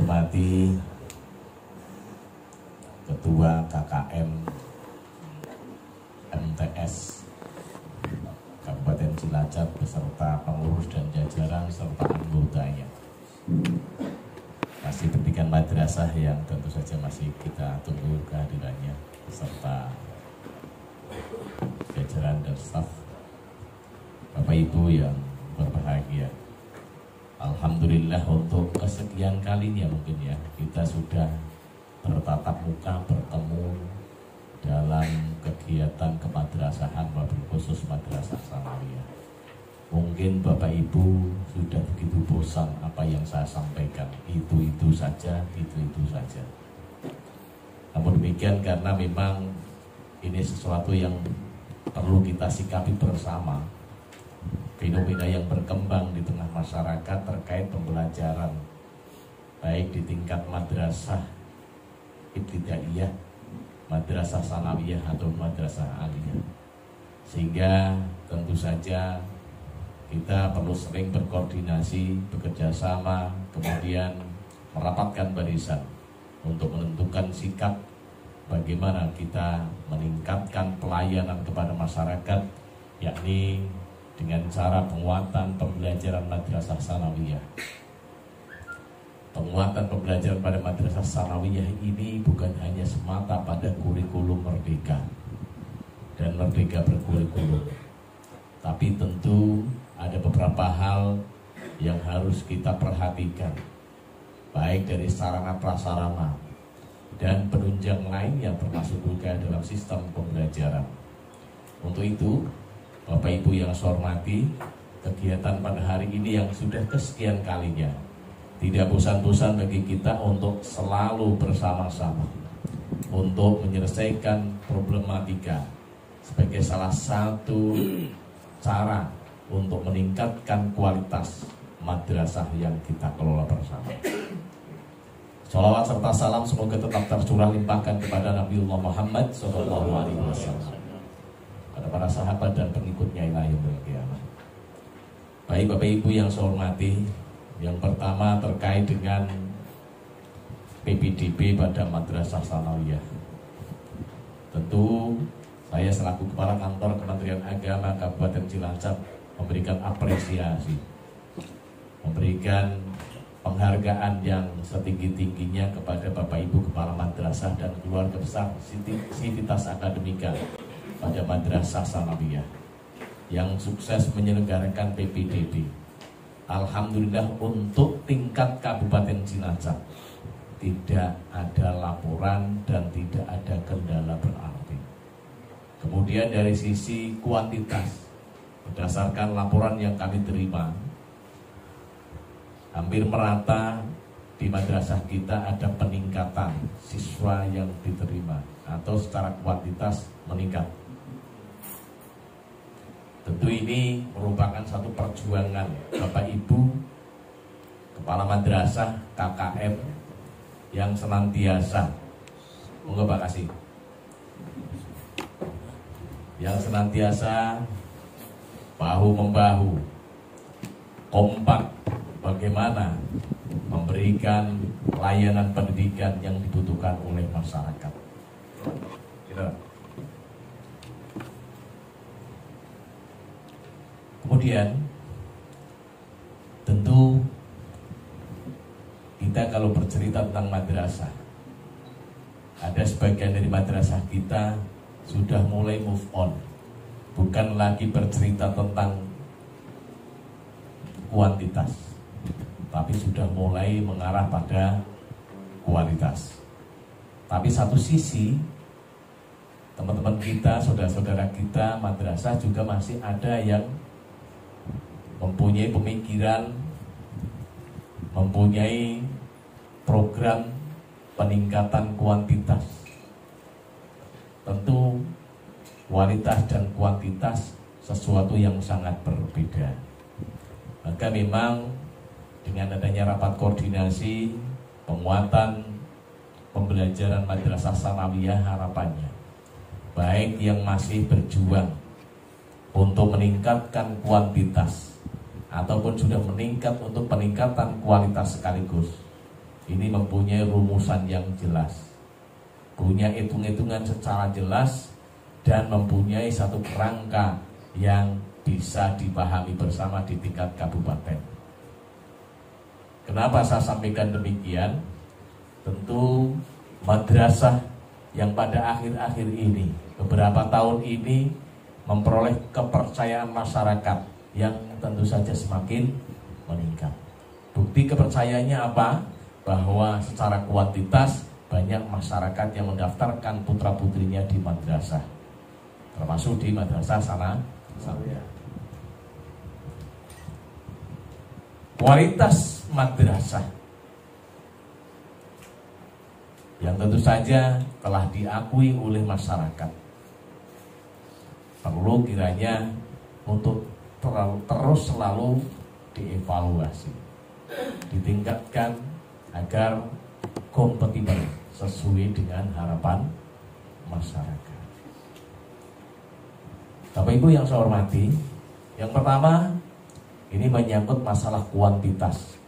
hormati Ketua KKM MTS Kabupaten Cilacap beserta pengurus dan jajaran serta anggotanya. Masih pendidikan madrasah yang tentu saja masih kita tunggu kehadirannya beserta jajaran dan staf. Bapak Ibu yang berbahagia, alhamdulillah untuk kesekian kalinya mungkin ya kita sudah bertatap muka bertemu dalam kegiatan kemadrasahan wabil khusus Madrasah Sanawiyah. Mungkin Bapak Ibu sudah begitu bosan apa yang saya sampaikan, itu saja. Namun demikian, karena memang ini sesuatu yang perlu kita sikapi bersama, fenomena yang berkembang di tengah masyarakat terkait pembelajaran baik di tingkat madrasah ibtidaiyah, madrasah sanawiyah atau madrasah aliyah, sehingga tentu saja kita perlu sering berkoordinasi, bekerja sama, kemudian merapatkan barisan untuk menentukan sikap bagaimana kita meningkatkan pelayanan kepada masyarakat, yakni dengan cara penguatan pembelajaran madrasah sanawiyah. Penguatan pembelajaran pada madrasah sanawiyah ini bukan hanya semata pada kurikulum merdeka dan merdeka berkurikulum, tapi tentu ada beberapa hal yang harus kita perhatikan, baik dari sarana prasarana dan penunjang lain yang termasuk juga dalam sistem pembelajaran. Untuk itu, Bapak Ibu yang saya hormati, kegiatan pada hari ini yang sudah kesekian kalinya tidak bosan-bosan bagi kita untuk selalu bersama-sama untuk menyelesaikan problematika sebagai salah satu cara untuk meningkatkan kualitas madrasah yang kita kelola bersama. Sholawat serta salam semoga tetap tercurah limpahkan kepada Nabiullah Muhammad SAW, pada para sahabat dan pengikutnya ila yaumil qiyamah. Baik Bapak Ibu yang saya hormati, yang pertama terkait dengan PPDB pada Madrasah Sanawiyah. Tentu saya selaku Kepala Kantor Kementerian Agama Kabupaten Cilacap memberikan apresiasi, memberikan penghargaan yang setinggi-tingginya kepada Bapak Ibu Kepala Madrasah dan keluarga besar Sivitas Akademika pada Madrasah Sanawiyah yang sukses menyelenggarakan PPDB. Alhamdulillah untuk tingkat Kabupaten Cilacap tidak ada laporan dan tidak ada kendala berarti. Kemudian dari sisi kuantitas, berdasarkan laporan yang kami terima, hampir merata di madrasah kita ada peningkatan siswa yang diterima atau secara kuantitas meningkat. Tentu ini merupakan satu perjuangan Bapak Ibu Kepala Madrasah KKM yang senantiasa, monggo Pak Kasih, yang senantiasa bahu-membahu, kompak bagaimana memberikan layanan pendidikan yang dibutuhkan oleh masyarakat. Gitu. Kemudian tentu kita kalau bercerita tentang madrasah, ada sebagian dari madrasah kita sudah mulai move on, bukan lagi bercerita tentang kuantitas, tapi sudah mulai mengarah pada kualitas. Tapi satu sisi, teman-teman kita, saudara-saudara kita madrasah juga masih ada yang mempunyai pemikiran, mempunyai program peningkatan kuantitas. Tentu kualitas dan kuantitas sesuatu yang sangat berbeda. Maka memang dengan adanya rapat koordinasi penguatan pembelajaran madrasah sanawiyah, harapannya baik yang masih berjuang untuk meningkatkan kuantitas ataupun sudah meningkat untuk peningkatan kualitas sekaligus, ini mempunyai rumusan yang jelas, punya hitung-hitungan secara jelas, dan mempunyai satu kerangka yang bisa dipahami bersama di tingkat kabupaten. Kenapa saya sampaikan demikian? Tentu madrasah yang pada akhir-akhir ini, beberapa tahun ini, memperoleh kepercayaan masyarakat yang tentu saja semakin meningkat. Bukti kepercayaannya apa? Bahwa secara kuantitas banyak masyarakat yang mendaftarkan putra-putrinya di madrasah, termasuk di madrasah Sanawiyah. Kualitas madrasah yang tentu saja telah diakui oleh masyarakat perlu kiranya untuk terus selalu dievaluasi, ditingkatkan agar kompatibel sesuai dengan harapan masyarakat. Bapak Ibu yang saya hormati, yang pertama ini menyangkut masalah kuantitas.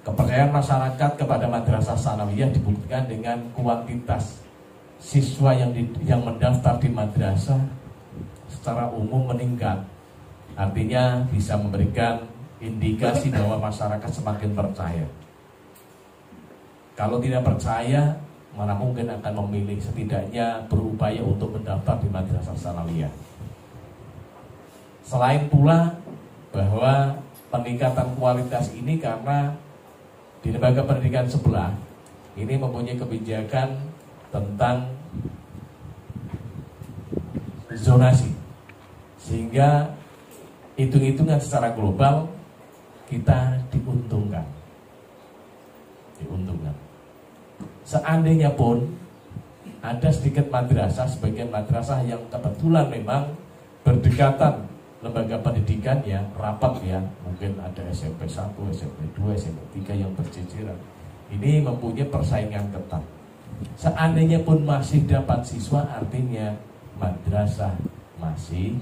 Kepercayaan masyarakat kepada madrasah Sanawiyah dibuktikan dengan kuantitas siswa yang mendaftar di madrasah secara umum meningkat. Artinya bisa memberikan indikasi bahwa masyarakat semakin percaya. Kalau tidak percaya, mana mungkin akan memilih, setidaknya berupaya untuk mendaftar di madrasah Sanawiyah. Selain pula bahwa peningkatan kualitas ini karena di lembaga pendidikan sebelah ini mempunyai kebijakan tentang zonasi, sehingga hitung-hitungan secara global kita diuntungkan. Seandainya pun ada sedikit madrasah, sebagian madrasah yang kebetulan memang berdekatan lembaga pendidikan yang rapat ya, mungkin ada SMP 1, SMP 2, SMP 3 yang berjejeran. Ini mempunyai persaingan ketat. Seandainya pun masih dapat siswa, artinya madrasah masih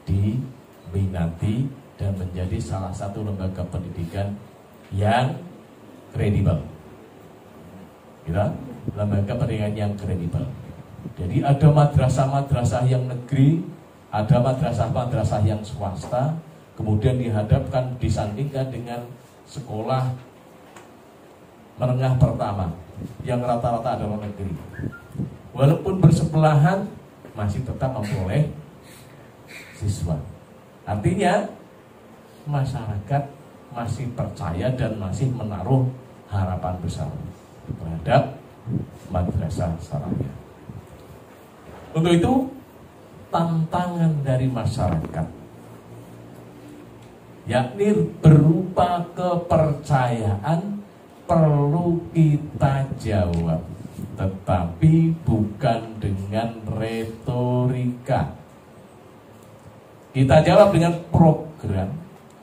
diminati dan menjadi salah satu lembaga pendidikan yang kredibel. Kira lembaga pendidikan yang kredibel. Jadi ada madrasah-madrasah yang negeri, ada madrasah-madrasah yang swasta, kemudian dihadapkan, disandingkan dengan sekolah menengah pertama yang rata-rata adalah negeri. Walaupun bersebelahan, masih tetap memperoleh siswa. Artinya masyarakat masih percaya dan masih menaruh harapan besar terhadap madrasah Sanawiyah. Untuk itu, tantangan dari masyarakat yakni berupa kepercayaan perlu kita jawab, tetapi bukan dengan retorika. Kita jawab dengan program,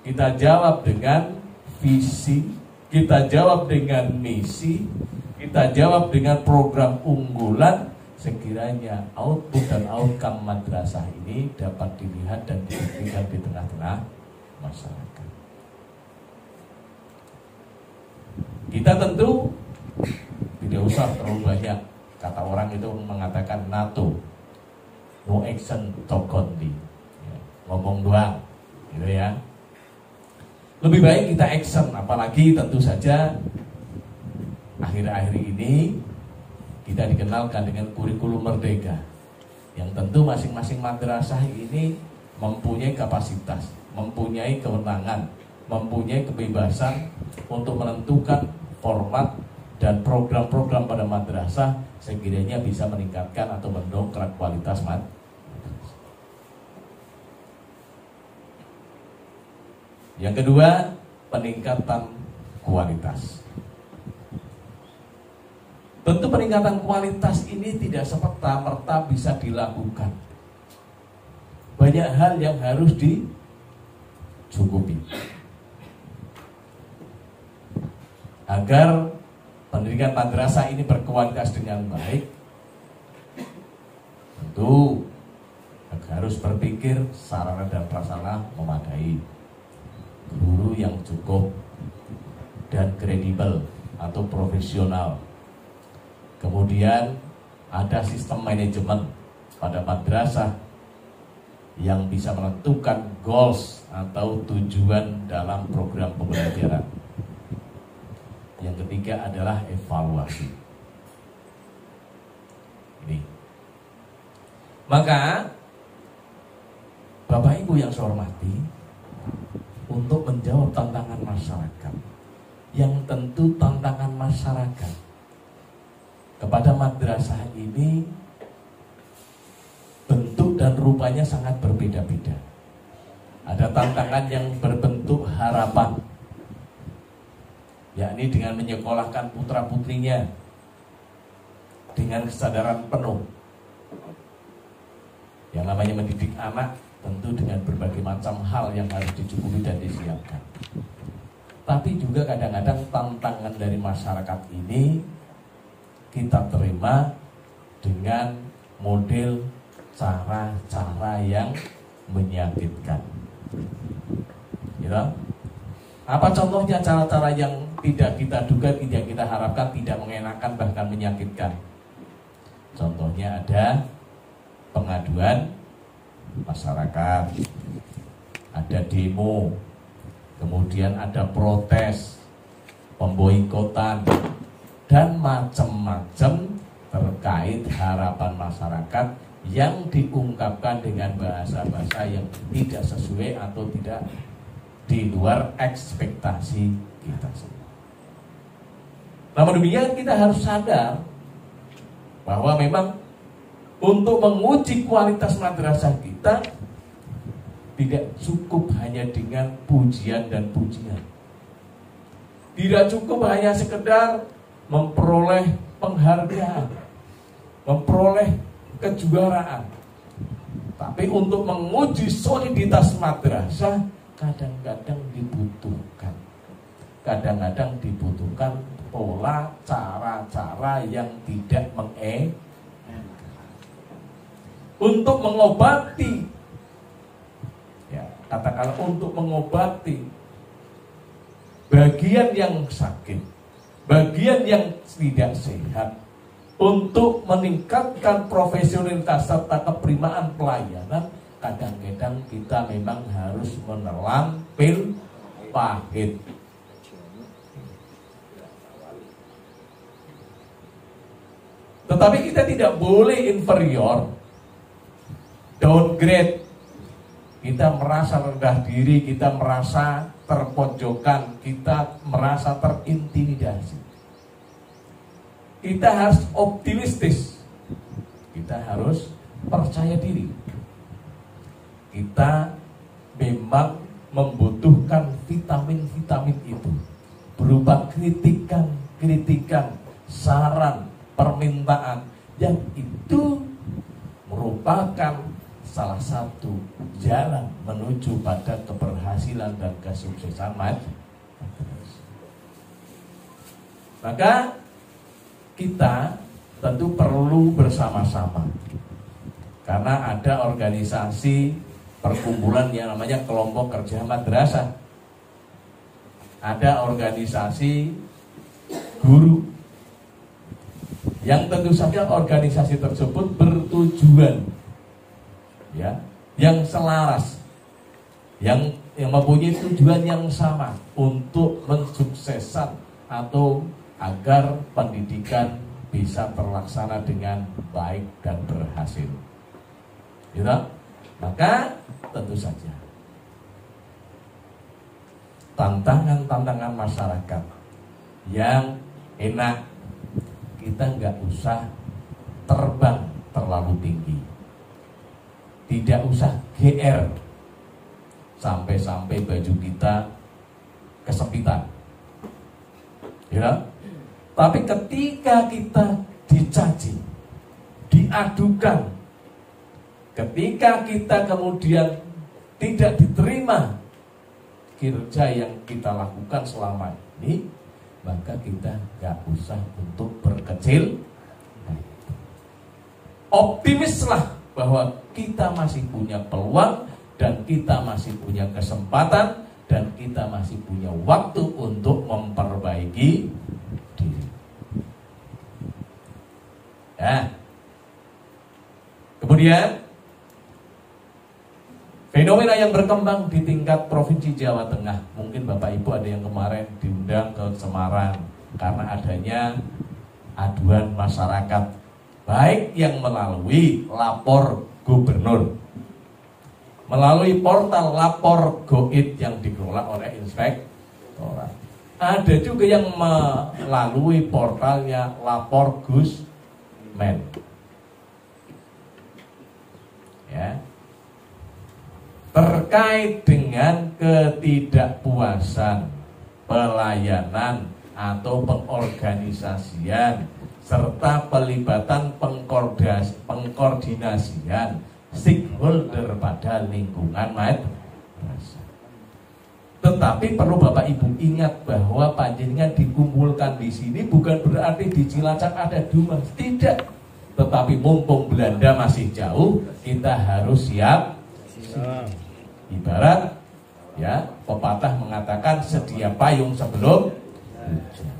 kita jawab dengan visi, kita jawab dengan misi, kita jawab dengan program unggulan. Sekiranya output dan outcome madrasah ini dapat dilihat dan dibuktikan di tengah-tengah masyarakat. Kita tentu tidak usah terlalu banyak, kata orang itu mengatakan NATO, no action talk only, ya, ngomong doang, gitu ya. Lebih baik kita action, apalagi tentu saja akhir-akhir ini kita dikenalkan dengan kurikulum merdeka, yang tentu masing-masing madrasah ini mempunyai kapasitas, mempunyai kewenangan, mempunyai kebebasan untuk menentukan format dan program-program pada madrasah sekiranya bisa meningkatkan atau mendongkrak kualitas madrasah. Yang kedua, peningkatan kualitas. Tentu peningkatan kualitas ini tidak serta-merta bisa dilakukan. Banyak hal yang harus dicukupi agar pendidikan madrasah ini berkualitas dengan baik. Tentu harus berpikir sarana dan prasarana memadai, guru yang cukup, dan kredibel atau profesional. Kemudian ada sistem manajemen pada madrasah yang bisa menentukan goals atau tujuan dalam program pembelajaran. Yang ketiga adalah evaluasi. Ini. Maka Bapak Ibu yang saya hormati, untuk menjawab tantangan masyarakat, yang tentu tantangan masyarakat kepada madrasah ini bentuk dan rupanya sangat berbeda-beda. Ada tantangan yang berbentuk harapan, yakni dengan menyekolahkan putra-putrinya dengan kesadaran penuh. Yang namanya mendidik anak tentu dengan berbagai macam hal yang harus dicukupi dan disiapkan. Tapi juga kadang-kadang tantangan dari masyarakat ini kita terima dengan model cara-cara yang menyakitkan. Ya. Apa contohnya cara-cara yang tidak kita duga, tidak kita harapkan, tidak mengenakan, bahkan menyakitkan? Contohnya ada pengaduan masyarakat, ada demo, kemudian ada protes, pemboikotan, dan macam-macam terkait harapan masyarakat yang diungkapkan dengan bahasa-bahasa yang tidak sesuai atau tidak di luar ekspektasi kita semua. Namun demikian kita harus sadar bahwa memang untuk menguji kualitas madrasah kita tidak cukup hanya dengan pujian dan pujian. Tidak cukup hanya sekedar memperoleh penghargaan, memperoleh kejuaraan. Tapi untuk menguji soliditas madrasah kadang-kadang dibutuhkan. Kadang-kadang dibutuhkan pola cara-cara yang tidak untuk mengobati, ya, katakanlah untuk mengobati bagian yang sakit, bagian yang tidak sehat, untuk meningkatkan profesionalitas serta keprimaan pelayanan, kadang-kadang kita memang harus menelan pil pahit. Tetapi kita tidak boleh inferior, downgrade. Kita merasa rendah diri, kita merasa terpojokkan, kita merasa terintimidasi. Kita harus optimistis, kita harus percaya diri. Kita memang membutuhkan vitamin-vitamin itu berupa kritikan, saran, permintaan, yang itu merupakan salah satu jalan menuju pada keberhasilan dan kesuksesan madrasah. Maka kita tentu perlu bersama-sama, karena ada organisasi perkumpulan yang namanya kelompok kerja madrasah, ada organisasi guru, yang tentu saja organisasi tersebut bertujuan, ya, yang selaras, yang mempunyai tujuan yang sama untuk mensukseskan atau agar pendidikan bisa terlaksana dengan baik dan berhasil. Gitu? Maka tentu saja tantangan-tantangan masyarakat yang enak, kita nggak usah terbang terlalu tinggi, tidak usah GR sampai-sampai baju kita kesempitan, ya. Tapi ketika kita dicaci, diadukan, ketika kita kemudian tidak diterima kinerja yang kita lakukan selama ini, maka kita gak usah untuk berkecil. Optimislah bahwa kita masih punya peluang, dan kita masih punya kesempatan, dan kita masih punya waktu untuk memperbaiki Kemudian fenomena yang berkembang di tingkat Provinsi Jawa Tengah. Mungkin Bapak Ibu ada yang kemarin diundang ke Semarang karena adanya aduan masyarakat, baik yang melalui lapor gubernur, melalui portal lapor Go.id yang dikelola oleh inspektorat. Ada juga yang melalui portalnya lapor Gusmen. Ya. Terkait dengan ketidakpuasan pelayanan atau pengorganisasian serta pelibatan pengkoordinasian stakeholder pada lingkungan madrasah. Tetapi perlu Bapak Ibu ingat bahwa panjenengan dikumpulkan di sini bukan berarti di Cilacap ada Dumas, tidak. Tetapi mumpung Belanda masih jauh, kita harus siap. Ibarat ya, pepatah mengatakan sedia payung sebelum hujan.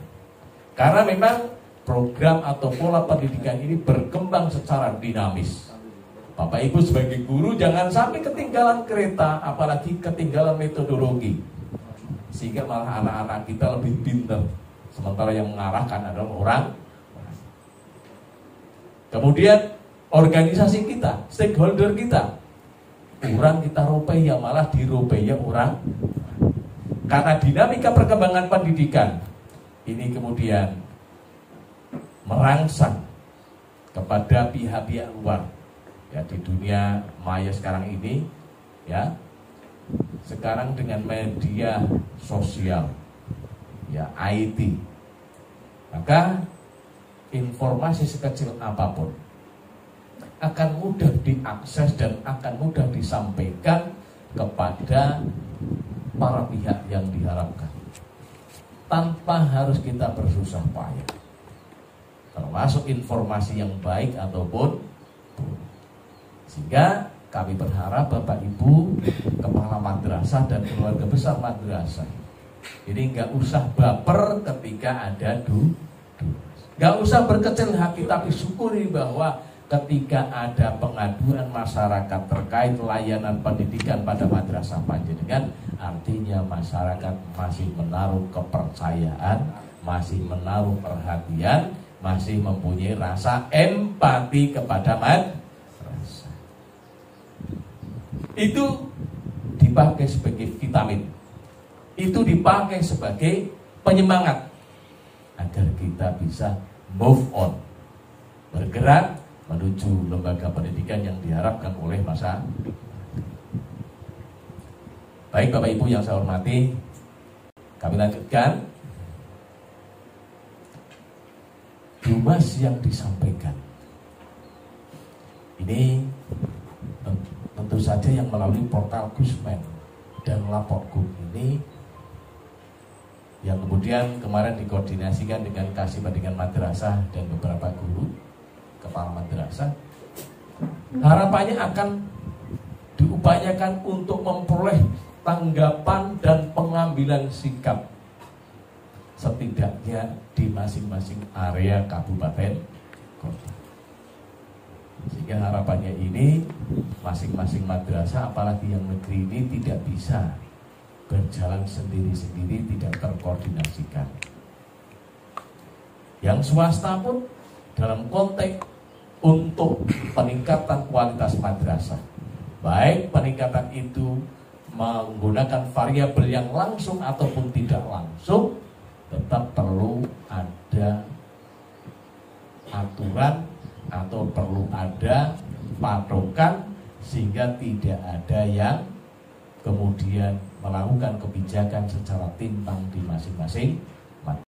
Karena memang program atau pola pendidikan ini berkembang secara dinamis. Bapak Ibu sebagai guru jangan sampai ketinggalan kereta, apalagi ketinggalan metodologi, sehingga malah anak-anak kita lebih pintar, sementara yang mengarahkan adalah orang. Kemudian organisasi kita, stakeholder kita, kurang kita rupiah, malah dirupiah orang. Karena dinamika perkembangan pendidikan ini kemudian merangsang kepada pihak-pihak luar ya di dunia maya sekarang ini ya. Sekarang dengan media sosial ya, IT, maka informasi sekecil apapun akan mudah diakses dan akan mudah disampaikan kepada para pihak yang diharapkan tanpa harus kita bersusah payah, termasuk informasi yang baik ataupun buruk. Sehingga kami berharap Bapak Ibu kepala madrasah dan keluarga besar madrasah ini nggak usah baper ketika ada nggak usah berkecil hati, tapi syukuri bahwa ketika ada pengaduan masyarakat terkait layanan pendidikan pada madrasah panjenengan, artinya masyarakat masih menaruh kepercayaan, masih menaruh perhatian, masih mempunyai rasa empati kepada madrasah. Itu dipakai sebagai vitamin, itu dipakai sebagai penyemangat agar kita bisa move on, bergerak menuju lembaga pendidikan yang diharapkan oleh masa. Baik Bapak Ibu yang saya hormati, kami lanjutkan. Dumas yang disampaikan ini tentu saja yang melalui portal Gusmen dan lapor Gub ini, yang kemudian kemarin dikoordinasikan dengan Kasih Pendidikan Madrasah dan beberapa guru kepala madrasah. Harapannya akan diupayakan untuk memperoleh tanggapan dan pengambilan sikap setidaknya di masing-masing area kabupaten kota. Sehingga harapannya ini masing-masing madrasah, apalagi yang negeri ini, tidak bisa berjalan sendiri-sendiri, tidak terkoordinasikan. Yang swasta pun dalam konteks untuk peningkatan kualitas madrasah, baik peningkatan itu menggunakan variabel yang langsung ataupun tidak langsung, tetap perlu ada aturan atau perlu ada patokan, sehingga tidak ada yang kemudian melakukan kebijakan secara timpang di masing-masing